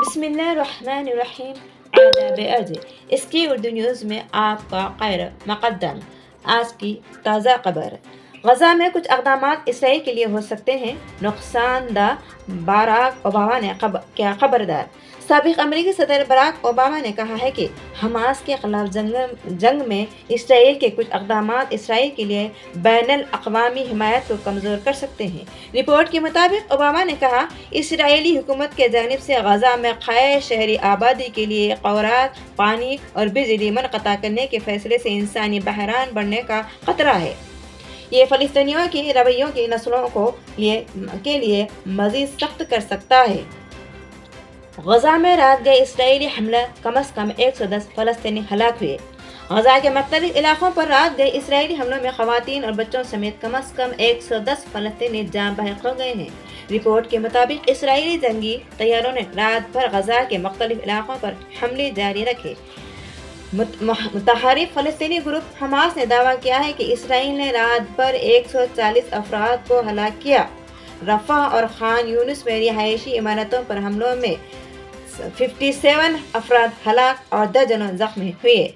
بسم اللہ الرحمن الرحیم۔ آداب عرض، اس کی اردو نیوز میں آپ کا خیر مقدم۔ آج کی تازہ خبر، غزہ میں کچھ اقدامات اسرائیل کے لیے ہو سکتے ہیں نقصان دہ، باراک اوباما نے کیا خبردار۔ سابق امریکی صدر باراک اوباما نے کہا ہے کہ حماس کے خلاف جنگ میں اسرائیل کے کچھ اقدامات اسرائیل کے لیے بین الاقوامی حمایت کو کمزور کر سکتے ہیں۔ رپورٹ کے مطابق اوباما نے کہا، اسرائیلی حکومت کی جانب سے غزہ میں قائم شہری آبادی کے لیے خوراک، پانی اور بجلی منقطع کرنے کے فیصلے سے انسانی بحران بڑھنے کا خطرہ ہے۔ یہ فلسطینیوں کے رویوں کی نسلوں کے لیے مزید سخت کر سکتا ہے۔ غزہ میں رات گئے اسرائیلی حملہ، کم از کم 110 فلسطینی ہلاک ہوئے۔ غزہ کے مختلف علاقوں پر رات گئے اسرائیلی حملوں میں خواتین اور بچوں سمیت کم از کم 110 فلسطینی جاں بحق ہو گئے ہیں۔ رپورٹ کے مطابق اسرائیلی جنگی طیاروں نے رات بھر غزہ کے مختلف علاقوں پر حملے جاری رکھے۔ متحرک فلسطینی گروپ حماس نے دعویٰ کیا ہے کہ اسرائیل نے رات بھر 140 افراد کو ہلاک کیا۔ رفح اور خان یونس میں رہائشی عمارتوں پر حملوں میں 57 افراد ہلاک اور درجنوں زخمی ہوئے۔